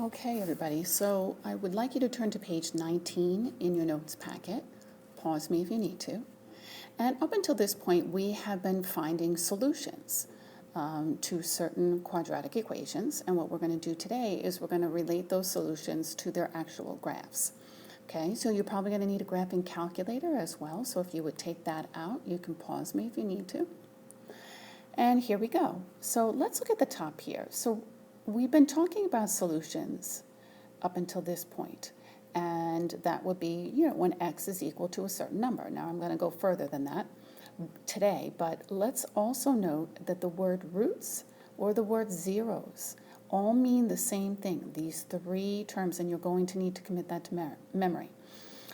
Okay, everybody, so I would like you to turn to page 19 in your notes packet. Pause me if you need to. And up until this point, we have been finding solutions to certain quadratic equations. And what we're going to do today is we're going to relate those solutions to their actual graphs. Okay, so you're probably going to need a graphing calculator as well. So if you would take that out, you can pause me if you need to. And here we go. So let's look at the top here. So we've been talking about solutions up until this point, and that would be, when x is equal to a certain number. Now I'm going to go further than that today, but let's also note that the word roots or the word zeros all mean the same thing, these three terms, and you're going to need to commit that to memory.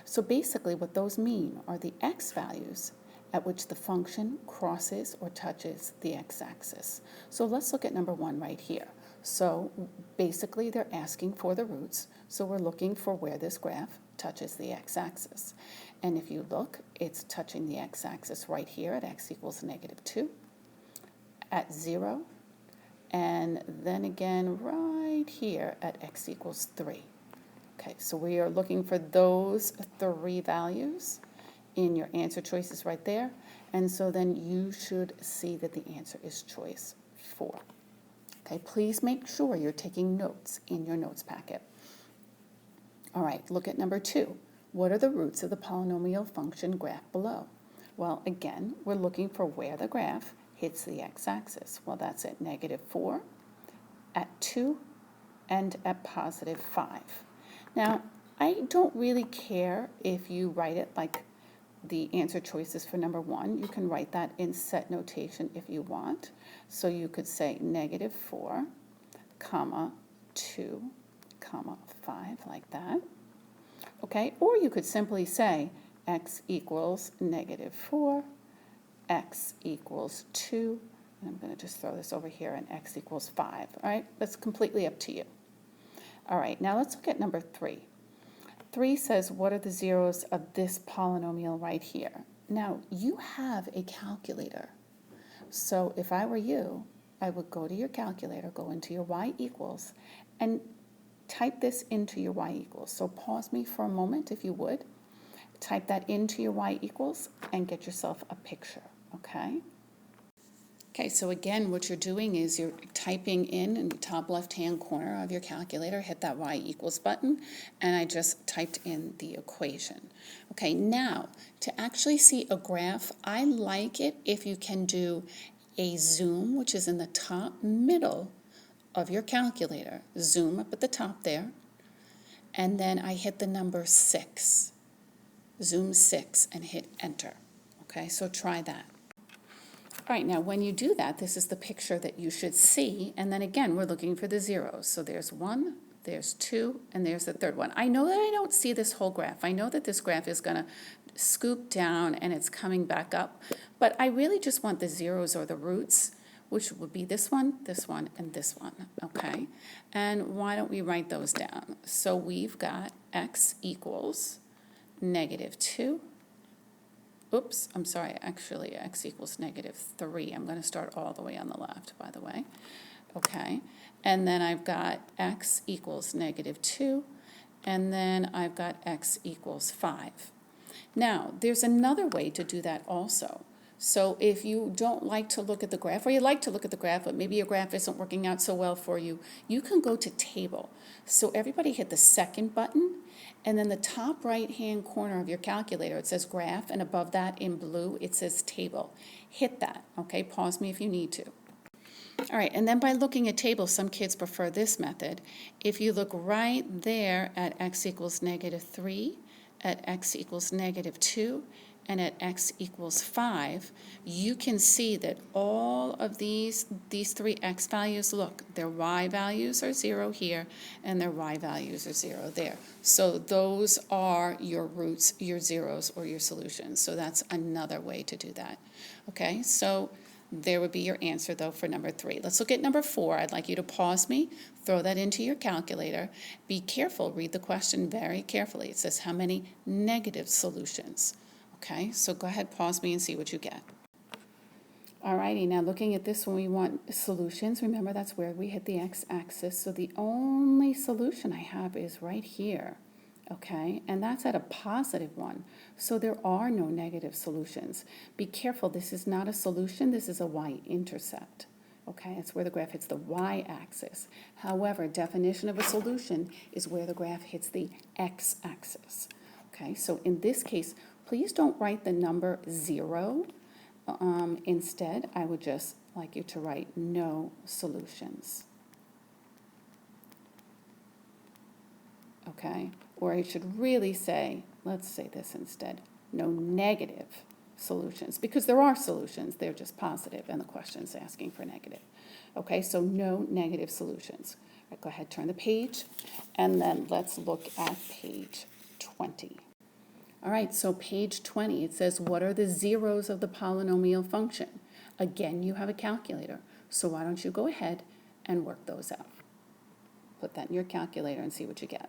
So basically what those mean are the x values at which the function crosses or touches the x-axis. So let's look at number 1 right here. So basically they're asking for the roots, so we're looking for where this graph touches the x-axis. And if you look, it's touching the x-axis right here at x equals -2, at 0, and then again right here at x equals 3. Okay, so we are looking for those three values in your answer choices right there, and so then you should see that the answer is choice 4. Okay, please make sure you're taking notes in your notes packet. All right, look at number 2. What are the roots of the polynomial function graph below? Well, again, we're looking for where the graph hits the x-axis. Well, that's at -4, at 2, and at +5. Now, I don't really care if you write it like the answer choices for number 1. You can write that in set notation if you want. So you could say -4, comma, 2, comma, 5, like that. Okay, or you could simply say x equals -4, x equals 2, and I'm going to just throw this over here, and x equals 5. All right, that's completely up to you. All right, now let's look at number 3. 3 says, what are the zeros of this polynomial right here? Now, you have a calculator. So if I were you, I would go to your calculator, go into your y equals, and type this into your y equals. So pause me for a moment if you would. Type that into your y equals and get yourself a picture, okay? Okay, so again, what you're doing is you're typing in the top left-hand corner of your calculator, hit that y equals button, and I just typed in the equation. Okay, now, to actually see a graph, I like it if you can do a zoom, which is in the top middle of your calculator. Zoom up at the top there, and then I hit the number 6. Zoom 6 and hit enter. Okay, so try that. All right, now when you do that, this is the picture that you should see, and then again, we're looking for the zeros. So there's 1, there's 2, and there's the third one. I know that I don't see this whole graph. I know that this graph is going to scoop down and it's coming back up, but I really just want the zeros or the roots, which would be this one, and this one, okay? And why don't we write those down? So we've got x equals -2. Oops, I'm sorry, actually x equals -3. I'm going to start all the way on the left, by the way. Okay, and then I've got x equals -2, and then I've got x equals 5. Now, there's another way to do that also. So if you don't like to look at the graph, or you like to look at the graph, but maybe your graph isn't working out so well for you, you can go to table. So everybody hit the second button, and then the top right-hand corner of your calculator, it says graph, and above that in blue, it says table. Hit that, okay? Pause me if you need to. All right, and then by looking at tables, some kids prefer this method. If you look right there at x equals -3, at x equals -2, and at x equals 5, you can see that all of these three x values, look, their y values are 0 here, and their y values are 0 there. So those are your roots, your zeros, or your solutions. So that's another way to do that. Okay, so there would be your answer, though, for number 3. Let's look at number 4. I'd like you to pause me, throw that into your calculator. Be careful, read the question very carefully. It says how many negative solutions. Okay, so go ahead, pause me and see what you get. Alrighty, now looking at this one, we want solutions. Remember, that's where we hit the x-axis. So the only solution I have is right here, okay? And that's at a positive one. So there are no negative solutions. Be careful, this is not a solution, this is a y-intercept. Okay, it's where the graph hits the y-axis. However, definition of a solution is where the graph hits the x-axis. Okay, so in this case, please don't write the number 0. Instead, I would just like you to write no solutions. Okay, or I should really say, let's say this instead, no negative solutions, because there are solutions, they're just positive, and the question's asking for negative. Okay, so no negative solutions. All right, go ahead, turn the page, and then let's look at page 20. All right, so page 20, it says, what are the zeros of the polynomial function? Again, you have a calculator, so why don't you go ahead and work those out. Put that in your calculator and see what you get.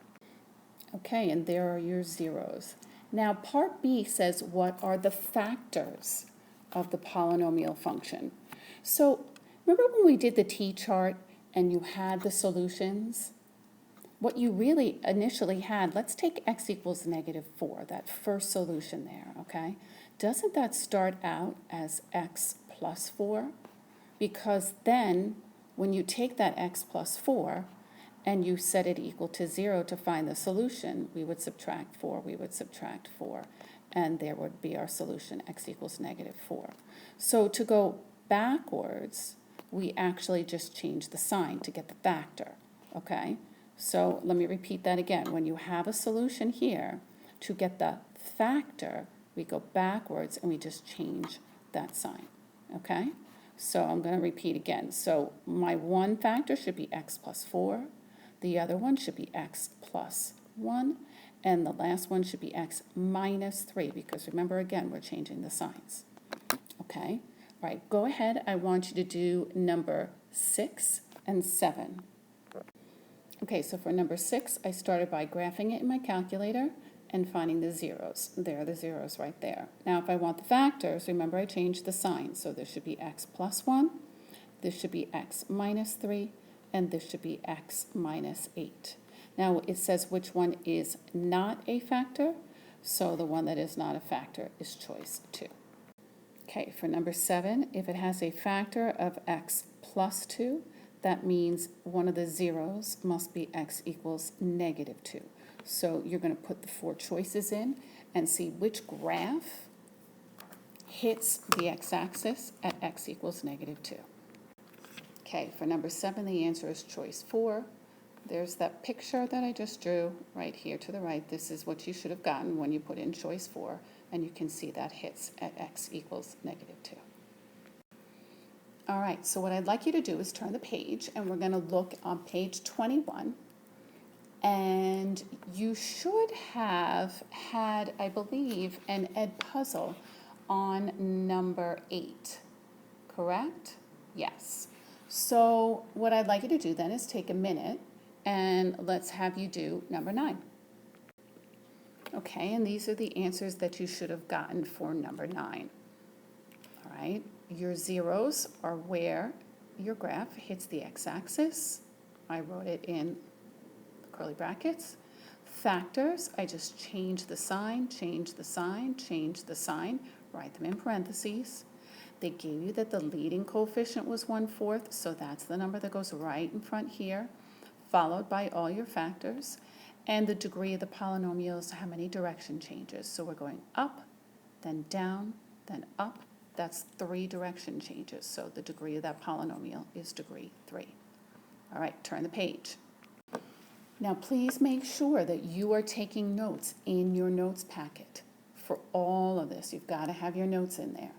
Okay, and there are your zeros. Now, part B says, what are the factors of the polynomial function? So, remember when we did the t-chart and you had the solutions? What you really initially had, let's take x equals -4, that first solution there, okay? Doesn't that start out as x plus 4? Because then, when you take that x plus 4, and you set it equal to 0 to find the solution, we would subtract 4, we would subtract 4, and there would be our solution, x equals -4. So to go backwards, we actually just change the sign to get the factor, okay? So let me repeat that again. When you have a solution here, to get the factor, we go backwards and we just change that sign, okay? So I'm going to repeat again. So my one factor should be x plus 4. The other one should be x plus 1. And the last one should be x minus 3, because remember, again, we're changing the signs. Okay? All right, go ahead. I want you to do number 6 and 7. Okay, so for number 6, I started by graphing it in my calculator and finding the zeros. There are the zeros right there. Now, if I want the factors, remember I changed the sign. So this should be x plus 1, this should be x minus 3, and this should be x minus 8. Now, it says which one is not a factor, so the one that is not a factor is choice 2. Okay, for number 7, if it has a factor of x plus 2, that means one of the zeros must be x equals -2. So you're going to put the 4 choices in and see which graph hits the x-axis at x equals -2. Okay, for number 7, the answer is choice 4. There's that picture that I just drew right here to the right. This is what you should have gotten when you put in choice 4, and you can see that hits at x equals -2. All right, so what I'd like you to do is turn the page, and we're going to look on page 21. And you should have had, I believe, an ed puzzle on number 8, correct? Yes. So what I'd like you to do then is take a minute, and let's have you do number 9. Okay, and these are the answers that you should have gotten for number 9. All right. Your zeros are where your graph hits the x-axis. I wrote it in curly brackets. Factors, I just change the sign, change the sign, change the sign, write them in parentheses. They gave you that the leading coefficient was 1/4, so that's the number that goes right in front here, followed by all your factors. And the degree of the polynomial is how many direction changes. So we're going up, then down, then up. That's 3 direction changes, so the degree of that polynomial is degree 3. All right, turn the page. Now, please make sure that you are taking notes in your notes packet for all of this. You've got to have your notes in there.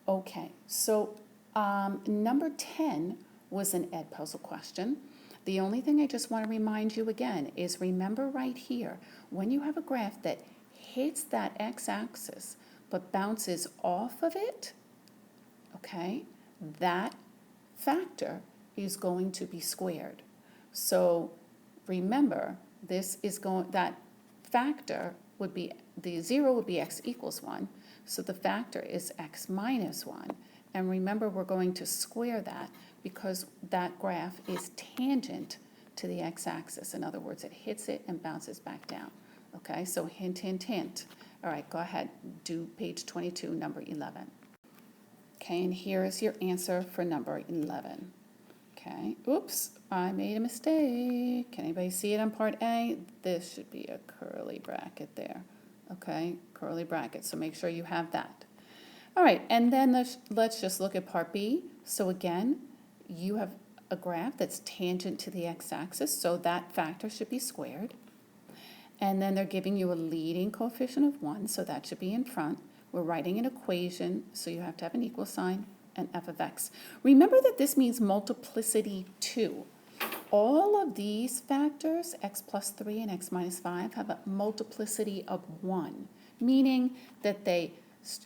Okay, so number 10 was an ed puzzle question. The only thing I just want to remind you again is remember right here, when you have a graph that hits that x-axis but bounces off of it, okay, that factor is going to be squared. So remember, this is going, that factor would be, the 0 would be x equals 1, so the factor is x minus 1, And remember, we're going to square that because that graph is tangent to the x-axis. In other words, it hits it and bounces back down. Okay, so hint, hint, hint. All right, go ahead, do page 22, number 11. Okay, and here is your answer for number 11. Okay, oops, I made a mistake. Can anybody see it on part A? This should be a curly bracket there. Okay, curly bracket, so make sure you have that. All right, and then let's just look at part B. So again, you have a graph that's tangent to the x-axis, so that factor should be squared. And then they're giving you a leading coefficient of 1, so that should be in front. We're writing an equation, so you have to have an equal sign and f of x. Remember that this means multiplicity 2. All of these factors, x plus 3 and x minus 5, have a multiplicity of 1, meaning that they,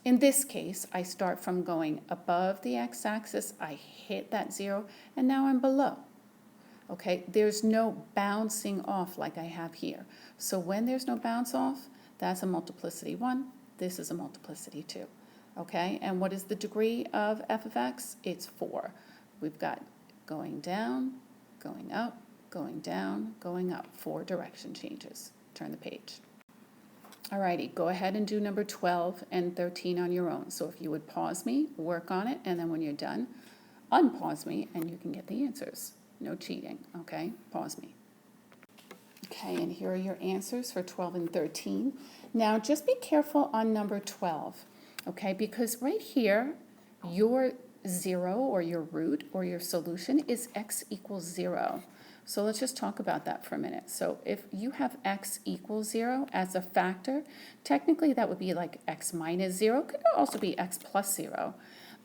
in this case, I start from going above the x-axis, I hit that 0, and now I'm below. Okay, there's no bouncing off like I have here. So when there's no bounce off, that's a multiplicity 1. This is a multiplicity 2. Okay, and what is the degree of f of x? It's 4. We've got going down, going up, going down, going up. 4 direction changes. Turn the page. All righty, go ahead and do number 12 and 13 on your own. So if you would pause me, work on it, and then when you're done, unpause me and you can get the answers. No cheating, okay? Pause me. Okay, and here are your answers for 12 and 13. Now, just be careful on number 12, okay? Because right here, your 0 or your root or your solution is x equals 0. So let's just talk about that for a minute. So if you have x equals 0 as a factor, technically that would be like x minus 0. Could also be x plus 0.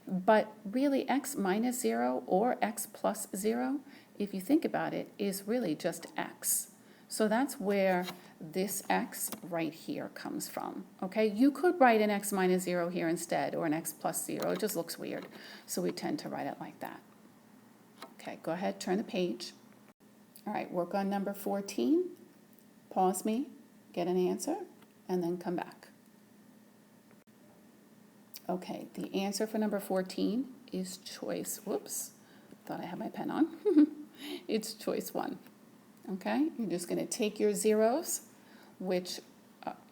But really, x minus 0 or x plus 0, if you think about it, is really just x. So that's where this x right here comes from, okay? You could write an x minus 0 here instead, or an x plus 0. It just looks weird, so we tend to write it like that. Okay, go ahead, turn the page. All right, work on number 14. Pause me, get an answer, and then come back. Okay, the answer for number 14 is choice, whoops, thought I had my pen on. It's choice 1, okay? You're just gonna take your zeros, which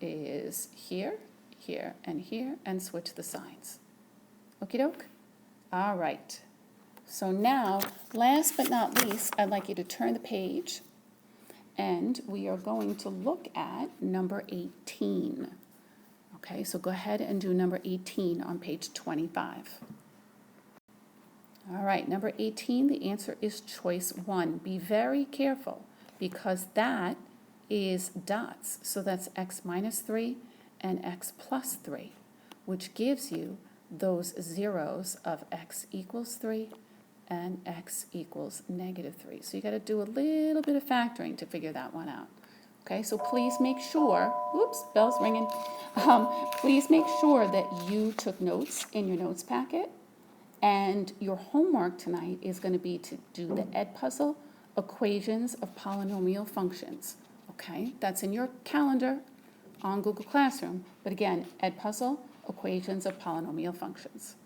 is here, here, and here, and switch the signs. Okie doke? All right. So now, last but not least, I'd like you to turn the page, and we are going to look at number 18. Okay, so go ahead and do number 18 on page 25. All right, number 18, the answer is choice 1. Be very careful because that is dots. So that's x minus 3 and x plus 3, which gives you those zeros of x equals 3 and x equals negative 3. So you got to do a little bit of factoring to figure that one out. Okay, so please make sure, oops, bell's ringing. Please make sure that you took notes in your notes packet, and your homework tonight is going to be to do the Ed Puzzle equations of polynomial functions. Okay, that's in your calendar on Google Classroom. But again, Ed Puzzle equations of polynomial functions.